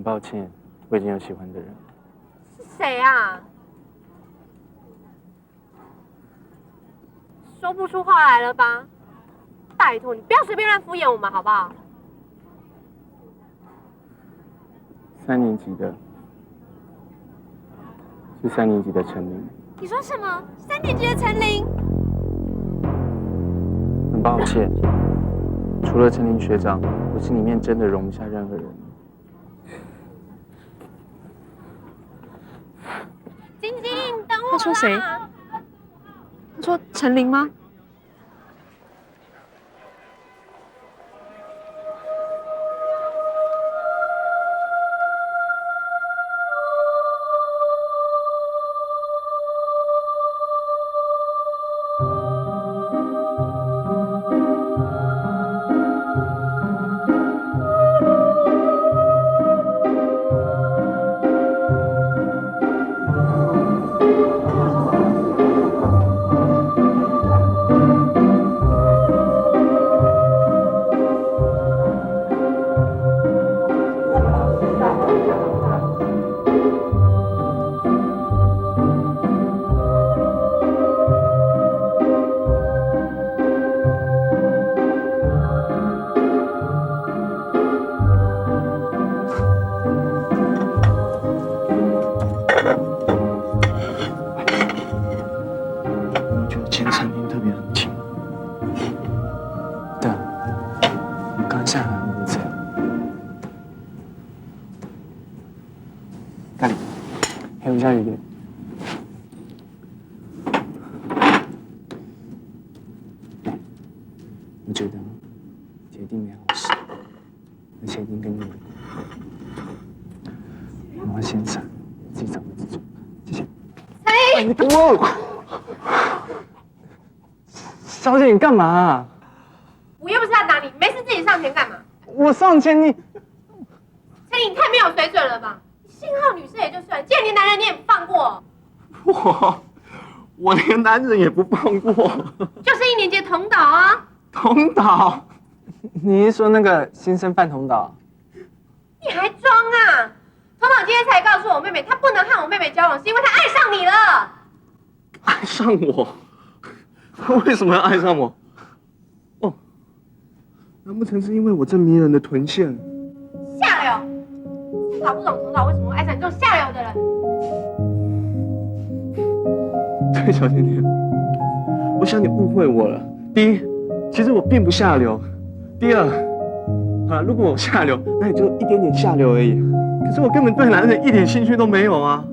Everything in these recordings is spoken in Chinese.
抱歉，我已经有喜欢的人。是谁啊？说不出话来了吧？拜托你不要随便乱敷衍我们好不好？3年级的，是3年级的陈琳。你说什么？3年级的陈琳？很抱歉，除了陈琳学长，我心里面真的容不下任何人。晶晶，等我啦！他说谁？他说陈琳吗？还有下雨点。我觉得铁定没好事，而且一定跟你有关。我要先闪，自己找位置走。谢谢。哎，你等我！小姐，你干嘛啊？我又不是要打你，没事自己上前干嘛？我上前你。陈琳，你太没有水准了吧！信号女生也就算，既然连男人你也不放过。我连男人也不放过。就是1年级的童导啊。童导？你是说那个新生范童导？你还装啊！童导今天才告诉我妹妹，他不能和我妹妹交往，是因为他爱上你了。爱上我？他为什么要爱上我？哦，难不成是因为我这迷人的臀线？下流！搞不懂童导为什么会爱上你这种下流的人。对，小甜甜，我想你误会我了。第一，其实我并不下流；第二，如果我下流，那也就一点点下流而已。可是我根本对男人一点兴趣都没有啊。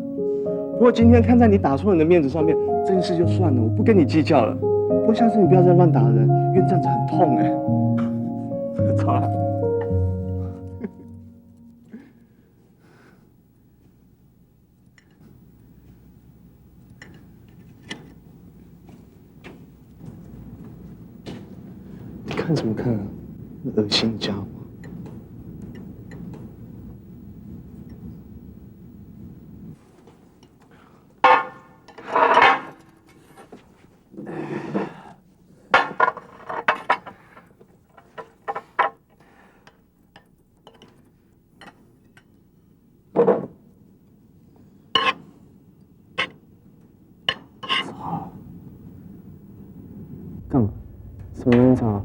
不过今天看在你打错人的面子上面，这件事就算了，我不跟你计较了。不过下次你不要再乱打人，因为这样子很痛哎。走了。你看什么看啊？那恶心的家伙！干嘛？什么烟草？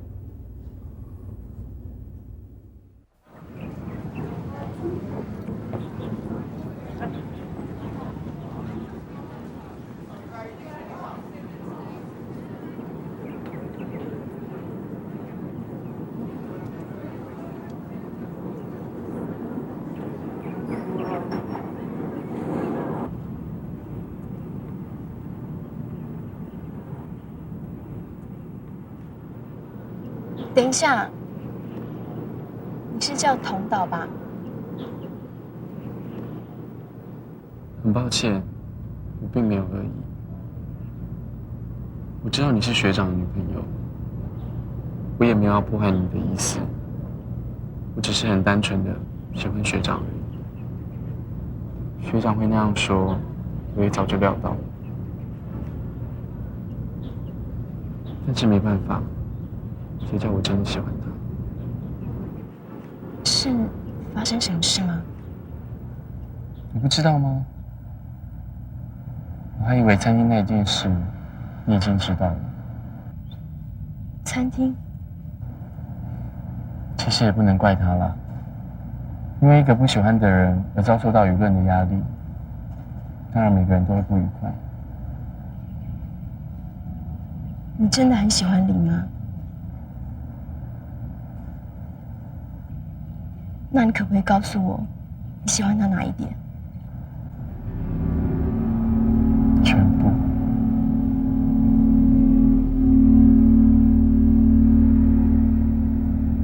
等一下，你是叫童导吧？很抱歉，我并没有恶意。我知道你是学长的女朋友，我也没有要破坏你的意思。我只是很单纯的喜欢学长而已。学长会那样说，我也早就料到了。但是没办法，谁叫我真的喜欢他。是发生什么事吗？你不知道吗？我还以为餐厅那件事你已经知道了。餐厅？其实也不能怪他啦，因为一个不喜欢的人而遭受到舆论的压力，当然每个人都会不愉快。你真的很喜欢林吗？那你可不可以告诉我，你喜欢他哪一点？全部。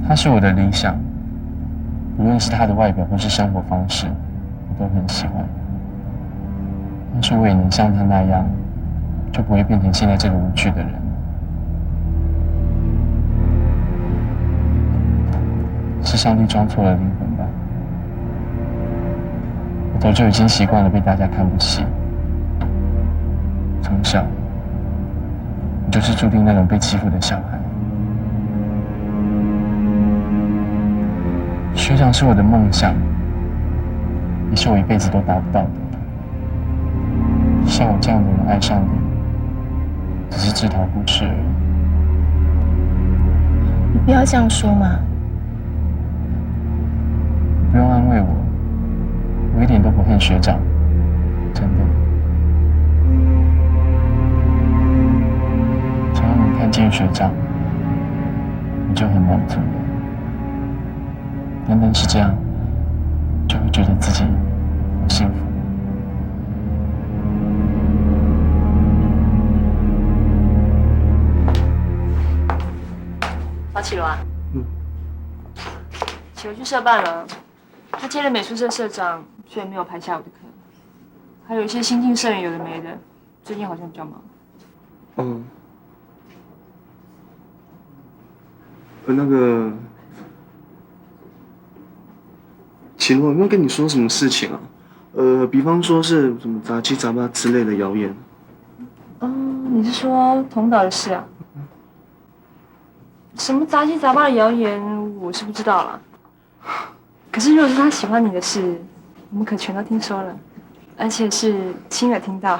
他是我的理想，无论是他的外表或是生活方式，我都很喜欢。要是我也能像他那样，就不会变成现在这个无趣的人。是上帝装错了灵魂吧？我早就已经习惯了被大家看不起。从小，你就是注定那种被欺负的小孩。学长是我的梦想，也是我一辈子都达不到的。像我这样的人爱上你，只是自讨苦吃而已。你不要这样说嘛。不用安慰我，我一点都不恨学长，真的。只要能看见学长，我就很满足了。单单是这样，就会觉得自己好幸福。早起了啊？启文去社办了，他接了美术社社长，所以没有排下午的课。还有一些新进社员有的没的，最近好像比较忙。那个，秦洛有没有跟你说什么事情啊？比方说是什么杂七杂八之类的谣言。你是说同岛的事啊？什么杂七杂八的谣言，我是不知道啦。可是如果是他喜欢你的事，我们可全都听说了，而且是亲耳听到。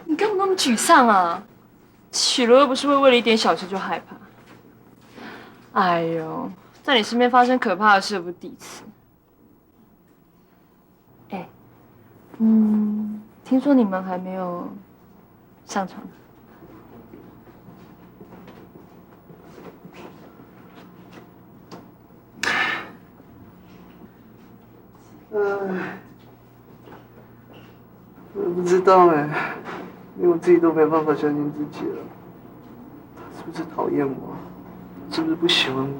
你干嘛那么沮丧啊？许罗又不是会为了一点小事就害怕。哎呦，在你身边发生可怕的事不是第一次。哎，听说你们还没有上床。我不知道哎，连我自己都没办法相信自己了。他是不是讨厌我？是不是不喜欢我？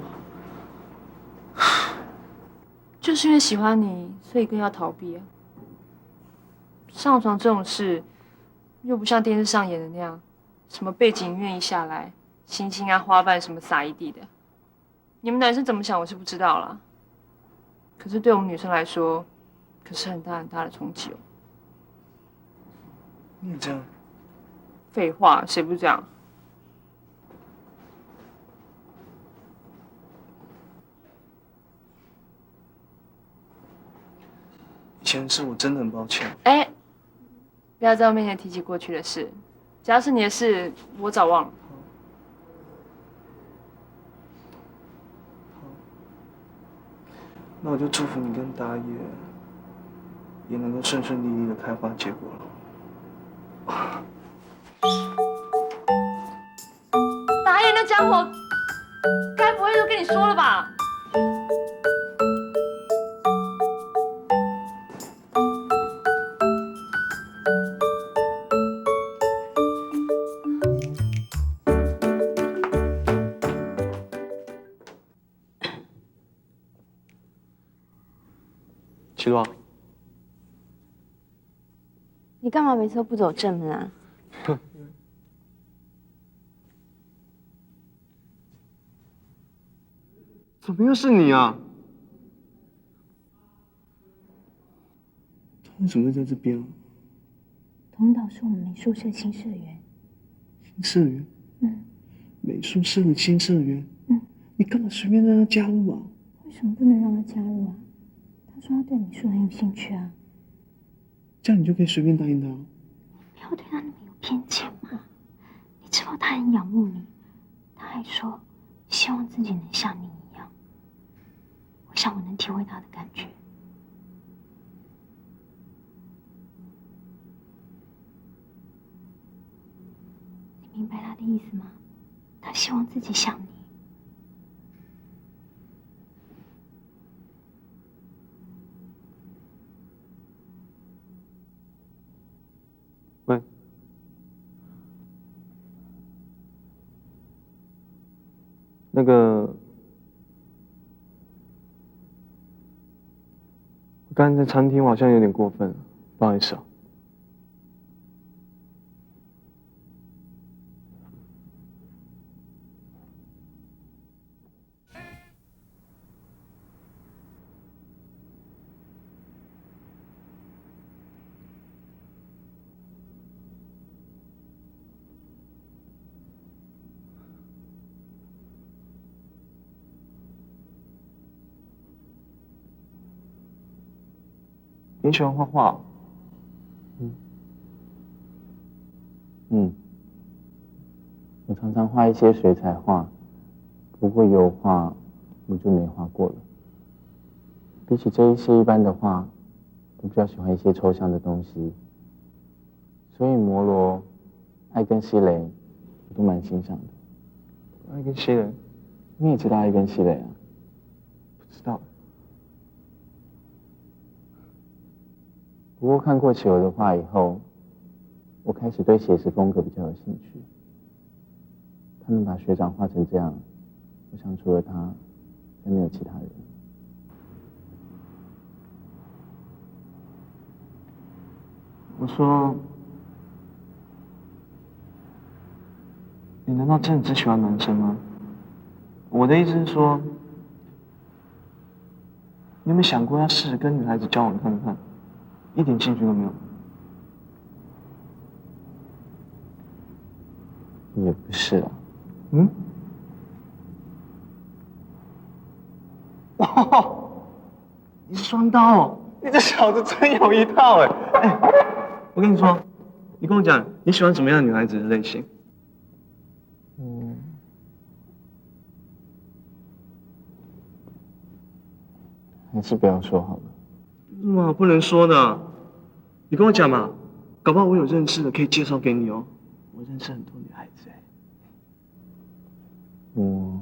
就是因为喜欢你，所以更要逃避啊。上床这种事，又不像电视上演的那样，什么背景乐一下来，星星啊、花瓣什么撒一地的。你们男生怎么想，我是不知道啦。可是对我们女生来说，可是很大很大的冲击哦。你也这样？废话，谁不这样？以前是我真的很抱歉。哎，不要在我面前提起过去的事，只要是你的事，我早忘了。那我就祝福你跟大野也能够顺顺利利的开花结果了。打野那家伙，该不会都跟你说了吧？齐洛，你干嘛每次都不走正门啊？怎么又是你啊？他为什么会在这边啊？同岛是我们美术社新社员。新社员？美术社的新社员？你干嘛随便让他加入啊？为什么不能让他加入啊？他说他对美术很有兴趣啊。这样你就可以随便答应他。不要对他那么有偏见嘛！你知道他很仰慕你，他还说希望自己能像你一样。我想我能体会他的感觉。你明白他的意思吗？他希望自己像你。喂，那个，我刚才在餐厅，我好像有点过分了，不好意思啊。你喜欢画画？我常常画一些水彩画，不过油画我就没画过了。比起这一些一般的画，我比较喜欢一些抽象的东西，所以摩罗、艾根西雷我都蛮欣赏的。艾根西雷，你也知道艾根西雷啊？不知道。不过看过企鹅的画以后，我开始对写实风格比较有兴趣。他能把学长画成这样，我想除了他，再没有其他人。我说，你难道真的只喜欢男生吗？我的意思是说，你有没有想过要试着跟女孩子交往看看？一点兴趣都没有。也不是啦。哇，你是双刀哦！你这小子真有一套哎！我跟你说，你跟我讲，你喜欢什么样的女孩子的类型？还是不要说好了。有什么好不能说的？你跟我讲嘛，搞不好我有认识的可以介绍给你哦。我认识很多女孩子哎。我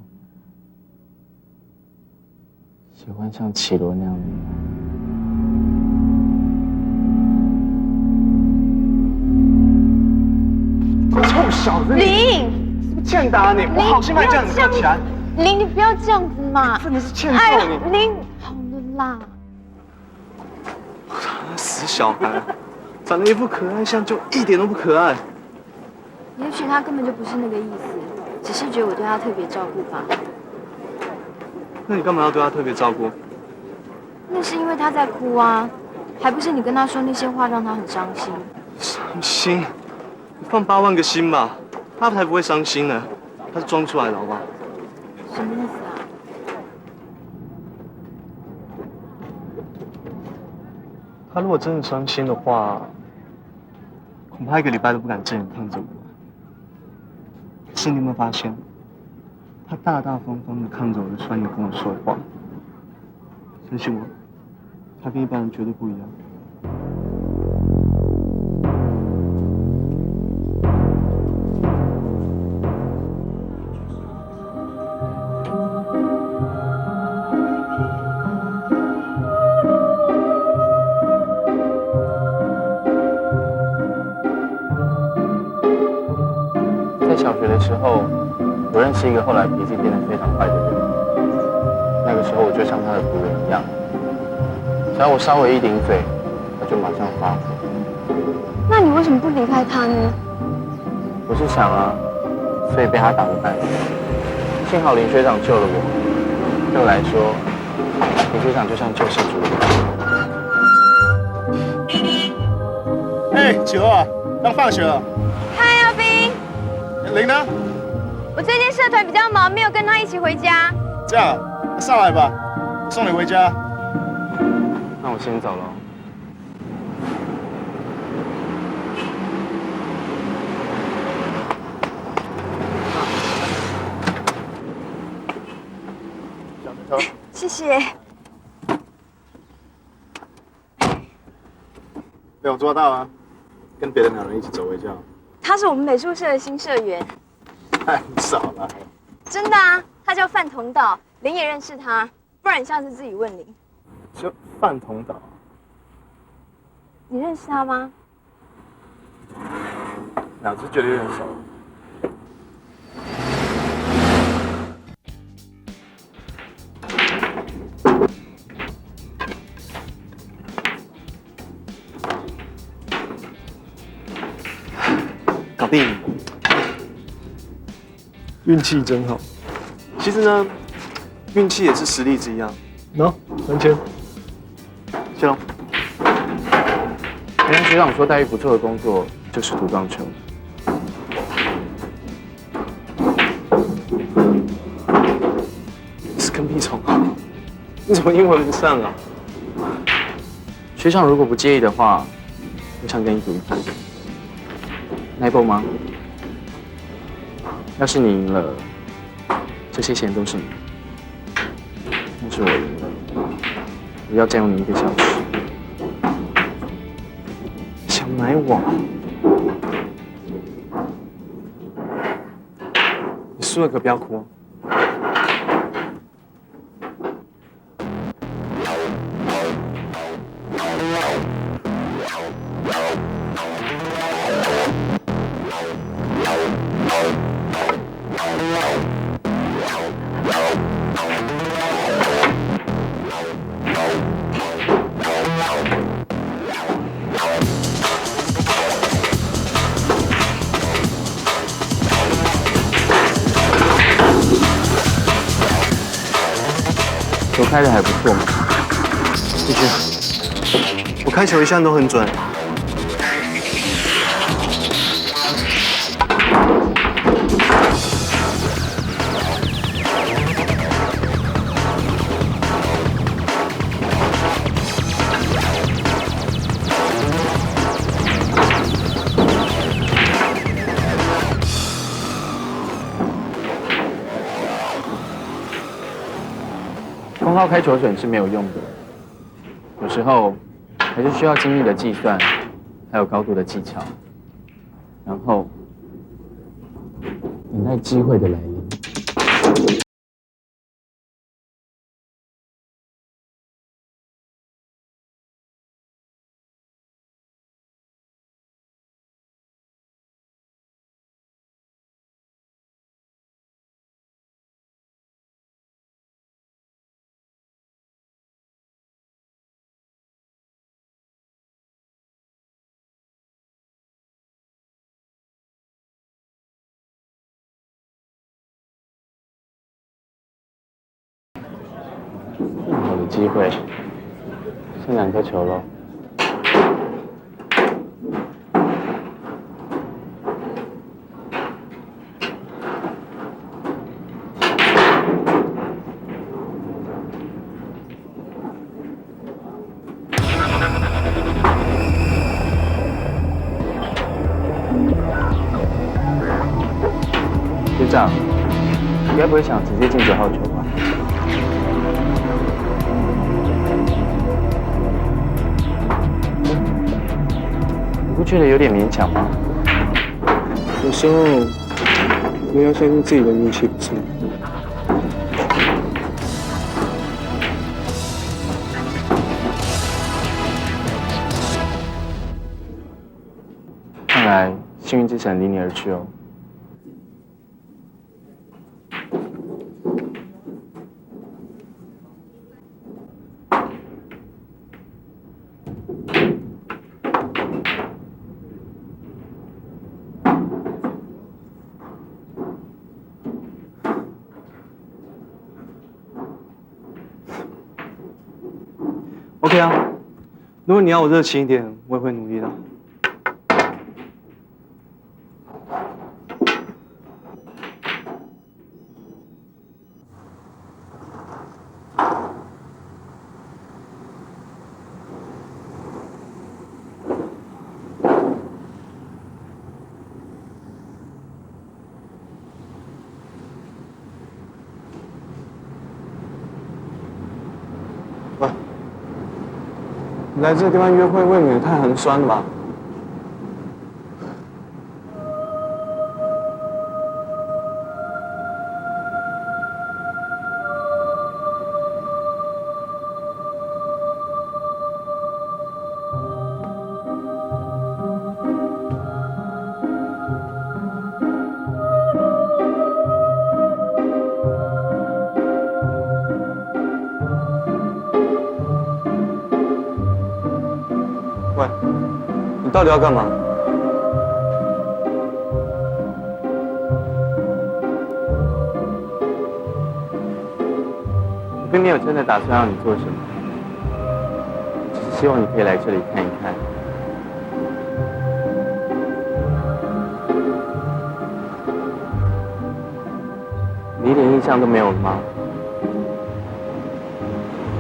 喜欢像绮罗那样的女孩。臭小子！林，是不是欠打你？我好心把你叫你站起来。林，你不要这样子嘛！真的是欠揍你！林，好了啦。死小孩，长得一副可爱相，就一点都不可爱。也许他根本就不是那个意思，只是觉得我对他特别照顾吧。那你干嘛要对他特别照顾？那是因为他在哭啊，还不是你跟他说那些话让他很伤心。伤心？你放8万个心吧，他才不会伤心呢。他是装出来的，好不好？什么意思啊？他如果真的伤心的话，恐怕1个礼拜都不敢正眼看着我。可是你有没有发现，他大大方方的看着我的双眼跟我说话。相信我，他跟一般人绝对不一样。在小学的时候，我认识一个后来脾气变得非常坏的人。那个时候我就像他的仆人一样，只要我稍微一顶嘴，他就马上发火。那你为什么不离开他呢？我是想啊，所以被他打得半死。幸好林学长救了我，对我来说，林学长就像救世主一样。哎，企鹅啊，刚放学了。嗨，阿斌，林呢？我最近社团比较忙，没有跟他一起回家。这样，上来吧。送你回家。那我先走了。小石头，谢谢。被我抓到啊！跟别的男人一起走回家，他是我们美术社的新社员，太少了。真的啊，他叫范同岛，林也认识他，不然你下次自己问林。就范同岛，你认识他吗？哪只觉得有点熟？搞定！运气真好。其实呢，运气也是实力之一啊。喏，三千。谢喽。原来学长说待遇不错的工作就是读棒球。是跟屁虫啊！你怎么英文不上啊？学长如果不介意的话，我想跟你赌一盘。来波吗？要是你赢了，这些钱都是你；要是我赢了，我要占用你1个小时。想买我？你输了可不要哭哦。球开的还不错嘛，继续。我开球一向都很准。光靠开球准是没有用的，有时候还是需要精密的计算，还有高度的技巧，然后等待机会的来临。更好的机会，剩2颗球喽。学长，你该不会想直接进9号球吧？你不觉得有点勉强吗？有时候你要相信自己的运气不错。看来幸运之神离你而去哦。OK 啊，如果你要我热情一点，我也会努力的。你来这个地方约会，未免也太寒酸了吧？喂，你到底要干嘛？我并没有真的打算让你做什么，只是希望你可以来这里看一看。你一点印象都没有了吗？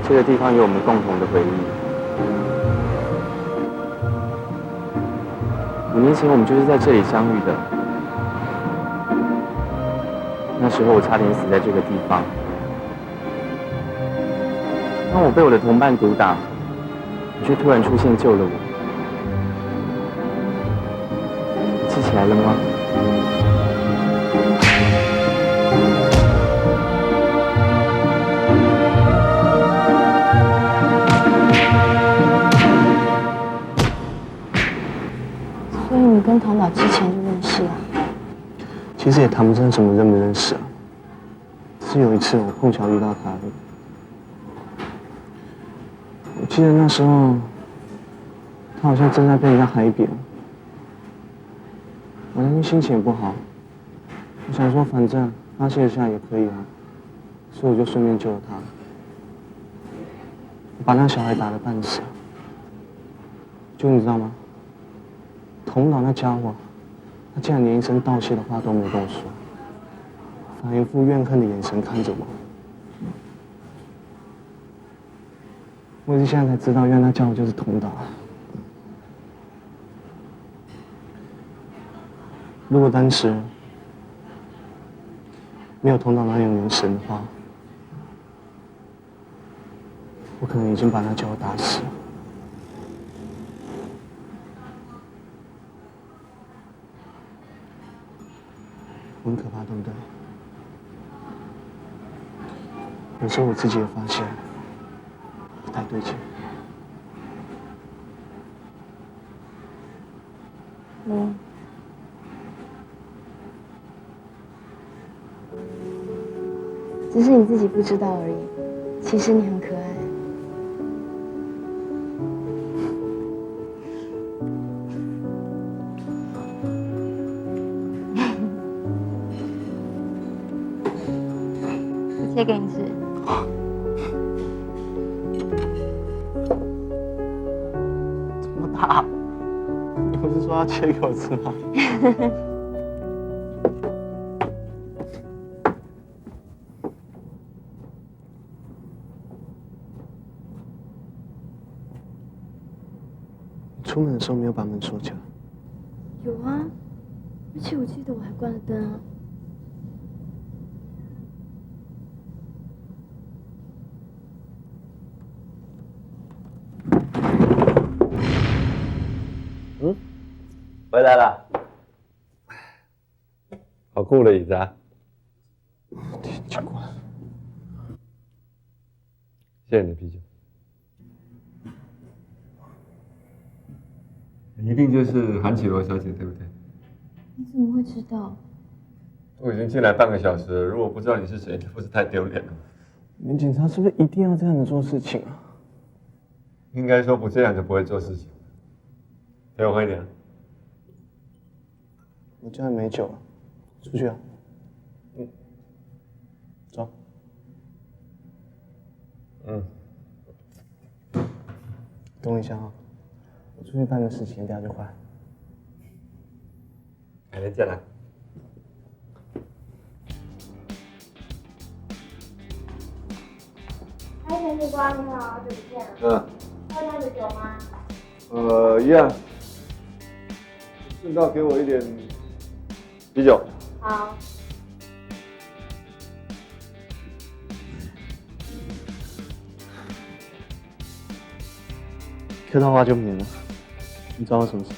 这个地方有我们共同的回忆。5年前我们就是在这里相遇的，那时候我差点死在这个地方。当我被我的同伴毒打，你却突然出现救了我。你记起来了吗？所以你跟唐导之前就认识了？其实也谈不上什么认不认识啊，只是有一次我碰巧遇到他而已。我记得那时候，他好像正在被人家海扁，我那天心情也不好，我想说反正发泄一下也可以啊，所以我就顺便救了他。我把那小孩打得半死，就你知道吗？童导那家伙，他竟然连一声道谢的话都没跟我说，反而一副怨恨的眼神看着我。我也是现在才知道，原来那家伙就是童导。如果当时没有童导那种眼神的话，我可能已经把那家伙打死了。很可怕，对不对？有时候我自己也发现不太对劲。只是你自己不知道而已。其实你很可爱。我切给你吃。这么大？你不是说要切给我吃吗？出门的时候没有把门锁起来。有啊，而且我记得我还关了灯啊。回来了，好酷的椅子啊！请过来。谢谢你的啤酒。你一定就是韩绮罗小姐，对不对？你怎么会知道？我已经进来半个小时了，如果不知道你是谁，这不是太丢脸了吗？你们警察是不是一定要这样子做事情啊？应该说不这样就不会做事情。陪我喝一点。我家里没酒了，出去啊。走。等我一下啊，我出去办个事情，等下就回来。改天见啦。嗨，陈警官，你好，好久不见。要这样的酒吗？一样。顺道给我一点啤酒。好。客套话就免了。你找我什么事？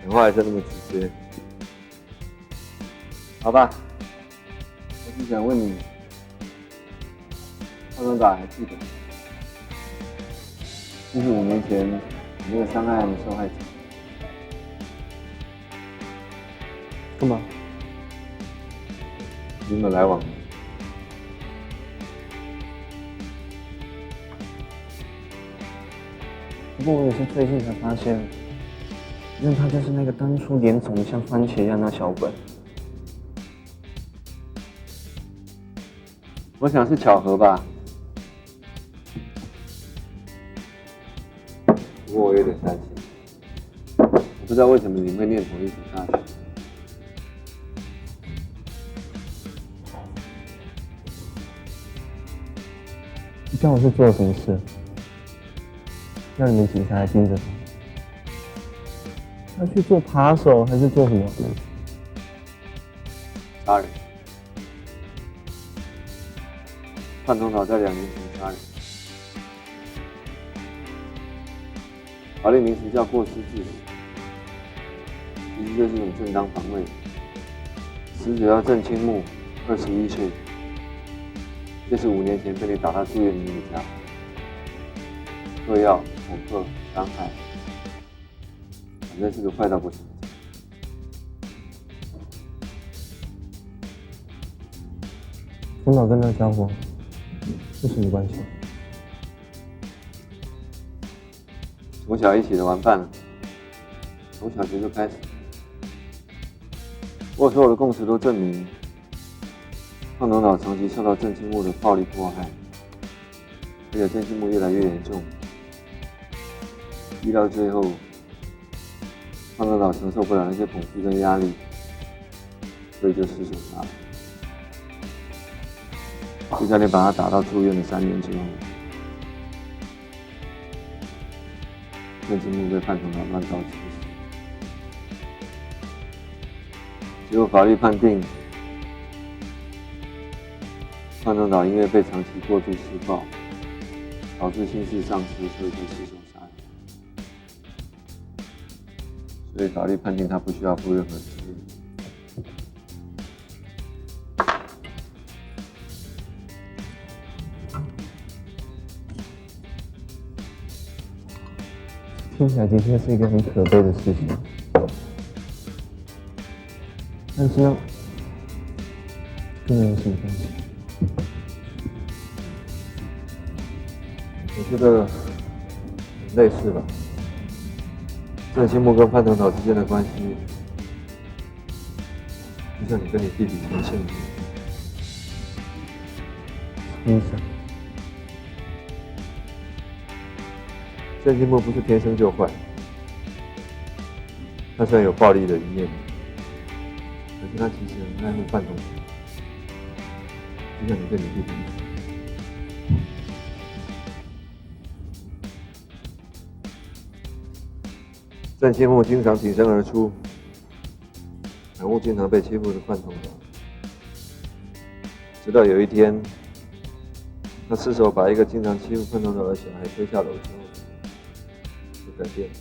讲话还是那么直接。好吧，我是想问你，胖东岛还记得75年前你那个伤害案的受害者？干嘛？你们来往吗？不过我也是最近才发现，原来他就是那个当初脸肿得像番茄一样那小本。我想是巧合吧。不过我有点担心，我不知道为什么你会念同一所大学。你叫我是做了什么事？让你们警察来盯着他？他去做扒手还是做什么？杀人。范东岛在2年前杀人，法律名词叫过失致死，其实就是一种正当防卫。死者叫郑清木，21岁，就是5年前被你打到住院的那个家伙。嗑药、恐吓、伤害，反正是个坏到不行的家伙。东岛跟那个家伙是什么关系？从小一起的玩伴了，从小学就开始。不过所有的供词都证明，胖东岛长期受到郑清木的暴力迫害，而且郑清木越来越严重，逼到最后，胖东岛承受不了那些恐惧跟压力，所以就失手杀了。就在你把他打到住院的3年之后，郑清木被判同党乱告致死。结果法律判定，胖东岛因为被长期过度施暴，导致心智丧失，所以就失手杀人。所以法律判定他不需要负任何责任。听起来的确是一个很可悲的事情，但是呢，跟人有什么关系？我觉得类似吧。郑清木跟范东岛之间的关系，就像你跟你弟弟陈胜一样。什么意思啊？郑清木不是天生就坏，他虽然有暴力的一面，可是他其实很爱护范东岛，就像你对你弟弟一样。郑清木经常挺身而出，袒护经常被欺负的范东岛，直到有一天，他失手把一个经常欺负范东岛的小孩推下楼之后，就改变了。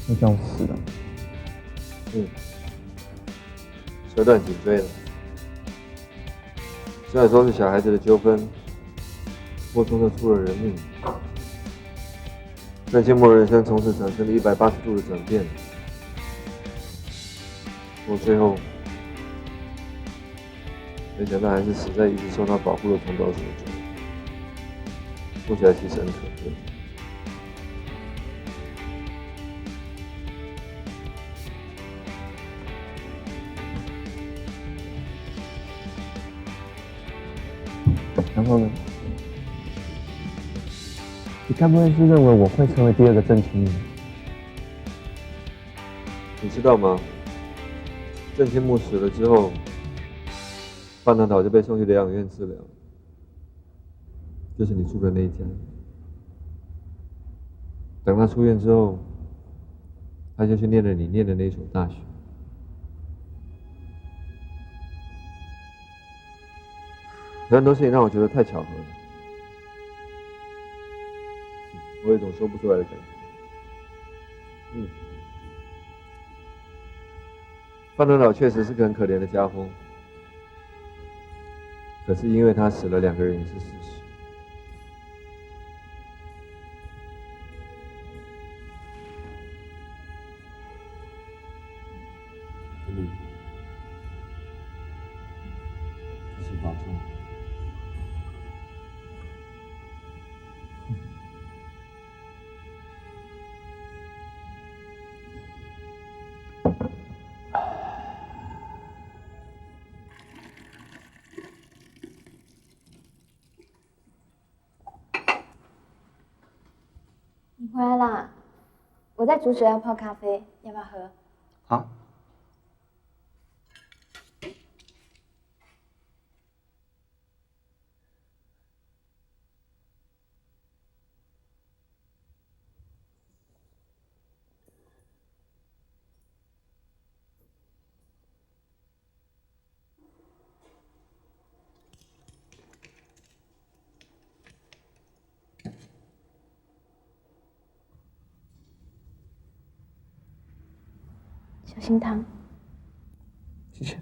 那叫死了。车段紧追了。虽然说是小孩子的纠纷，不过终究出了人命。郑清木人生从此产生了180度的转变。不过最后，没想到还是死在一直受他保护的同胞手中。说起来其实很可悲。然后呢？你该不会是认为我会成为第2个郑清木？你知道吗？郑清木死了之后，范东岛就被送去疗养院治疗，就是你住的那一家。等他出院之后，他就去念了你念的那所大学。有很多事情让我觉得太巧合了，我有一种说不出来的感觉。范伦老确实是个很可怜的家风，可是因为他死了，2个人也是事实。真的，自己保重。你回来啦！我在煮水要泡咖啡，要不要喝？好。小心烫。谢谢。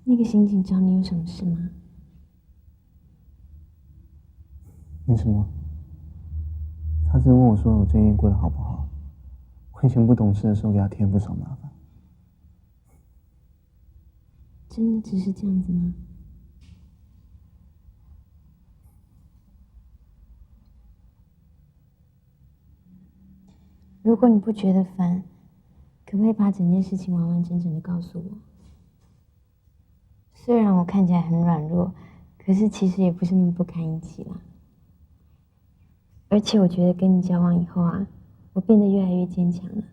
那个刑警找你有什么事吗？没什么，他只是问我说我最近过得好不好。我以前不懂事的时候给他添不少麻烦。真的只是这样子吗？如果你不觉得烦，可不可以把整件事情完完整整的告诉我？虽然我看起来很软弱，可是其实也不是那么不堪一击啦。而且我觉得跟你交往以后啊，我变得越来越坚强了。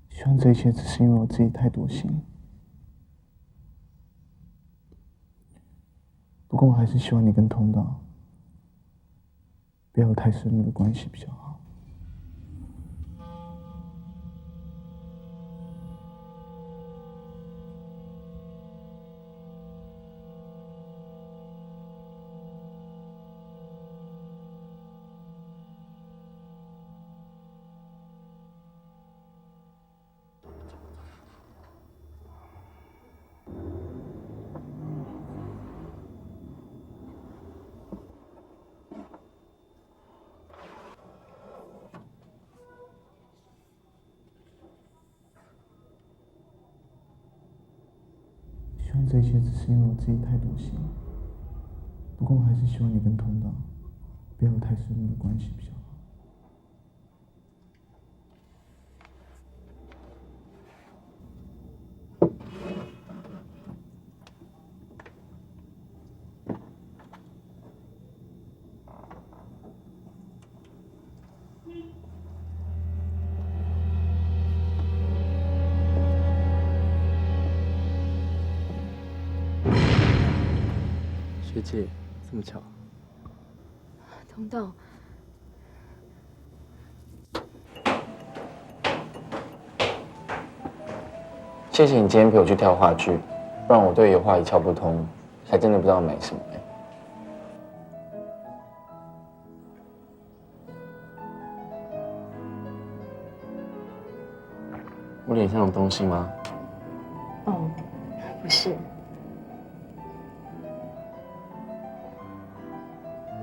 希望这一切只是因为我自己太多心。不过我还是希望你跟通道不要有太深入的关系比较好。希望这一切只是因为我自己太多心。不过我还是希望你跟通道不要有太深入的关系比较好。学姐，这么巧。通道，谢谢你今天陪我去挑话剧，不然我对油画一窍不通，还真的不知道买什么。我脸上有东西吗？哦，不是。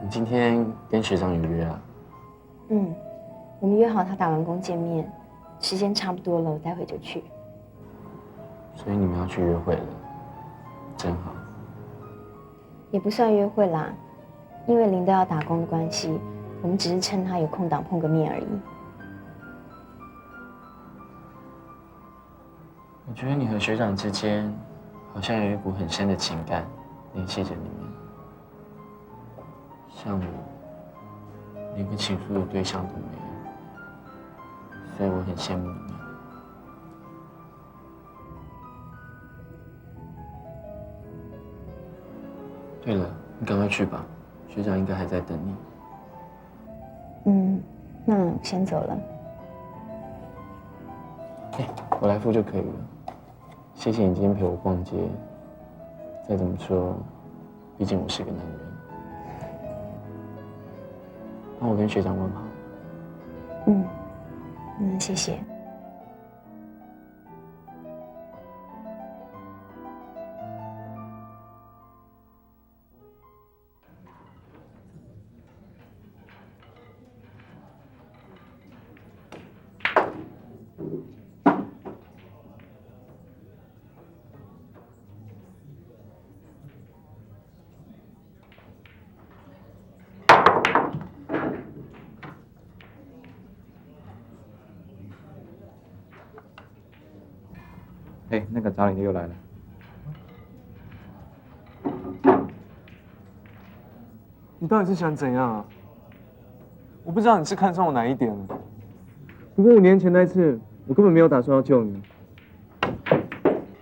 你今天跟学长有约啊？嗯，我们约好他打完工见面，时间差不多了，我待会就去。所以你们要去约会了，真好。也不算约会啦，因为林德要打工的关系，我们只是趁他有空档碰个面而已。我觉得你和学长之间好像有一股很深的情感联系着你们。像我，连个倾诉的对象都没有，所以我很羡慕你们。对了，你赶快去吧，学长应该还在等你。那我先走了。我来付就可以了。谢谢你今天陪我逛街。再怎么说，毕竟我是个男人。帮我跟学长问好。那谢谢。哎，那个找你的又来了。你到底是想怎样啊？我不知道你是看上我哪一点了。不过5年前那次，我根本没有打算要救你。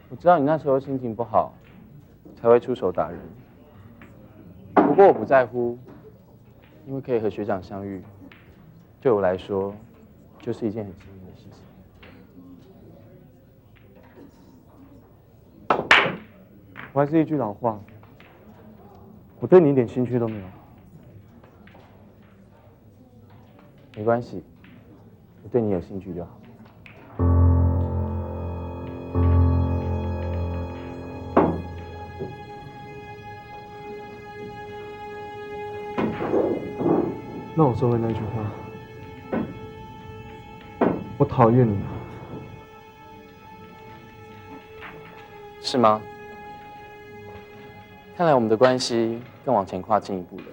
我知道你那时候心情不好，才会出手打人。不过我不在乎，因为可以和学长相遇，对我来说，就是一件很幸运的事情。我还是一句老话，我对你一点兴趣都没有。没关系，我对你有兴趣就好。那我说回那句话，我讨厌你。是吗？看来我们的关系更往前跨进一步了。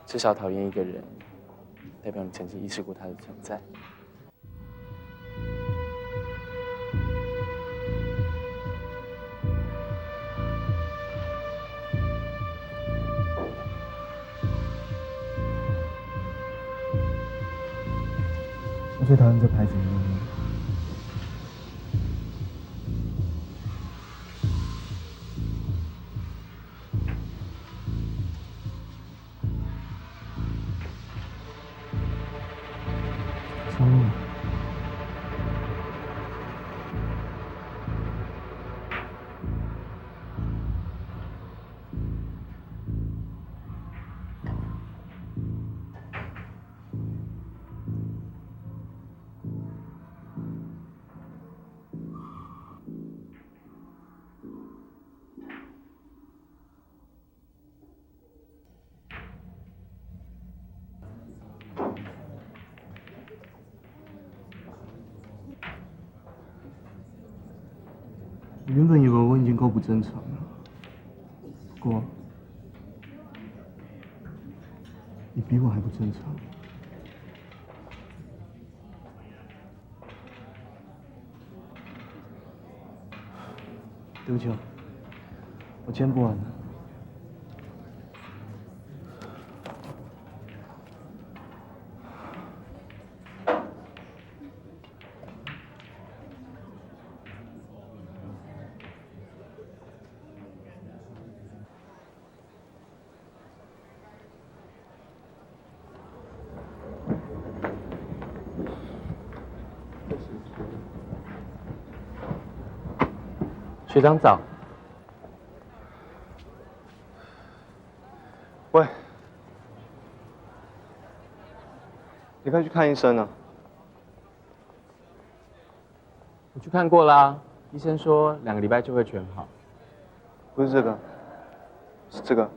至少讨厌一个人，代表你曾经意识过他的存在。我最讨厌这牌子的人。张路。我原本以为我已经够不正常了，不过你比我还不正常。对不起，我今天不玩了。学长早。喂，你快去看医生了。我去看过啦，医生说2个礼拜就会全好。不是这个，是这个。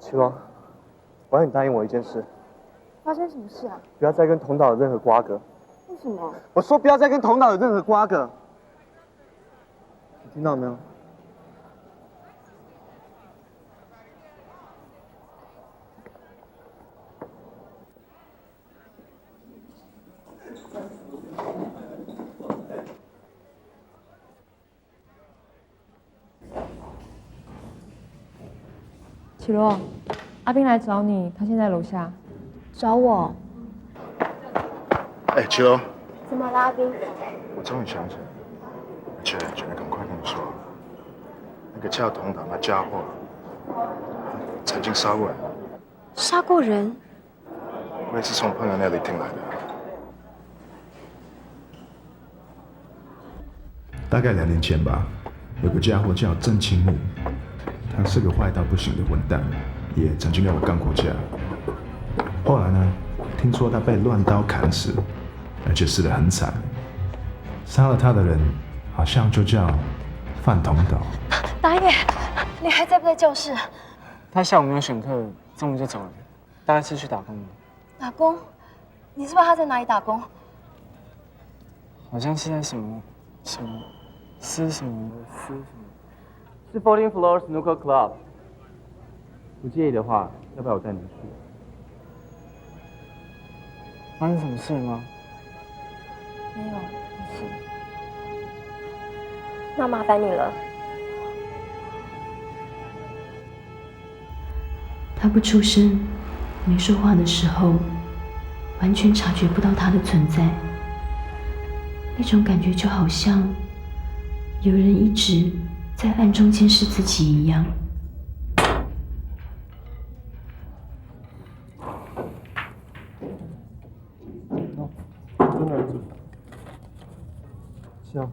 齐王，我要你答应我一件事，发生什么事啊？不要再跟同岛有任何瓜葛。为什么？我说不要再跟同岛有任何瓜葛，你听到没有？启罗，阿斌来找你，他现在楼下。找我？哎，齐龙，怎么了，阿斌？我终于想起来了，而且觉得赶快跟你说，那个叫童导那家伙，曾经杀过人，杀过人？我也是从朋友那里听来的。大概2年前吧，有个家伙叫郑清木，他是个坏到不行的混蛋，也曾经跟我干过架。后来呢，听说他被乱刀砍死，而且死得很惨。杀了他的人好像就叫范同岛。达野，你还在不在教室？他下午没有选课，中午就走了，大概是去打工的。打工？你知不知道他在哪里打工？好像是在什么斯什么，是 14th Floor Snooker Club。不介意的话，要不要我带你去？发生什么事了吗？没有，没事。那麻烦你了。他不出声，没说话的时候，完全察觉不到他的存在。那种感觉就好像有人一直在暗中监视自己一样。是啊。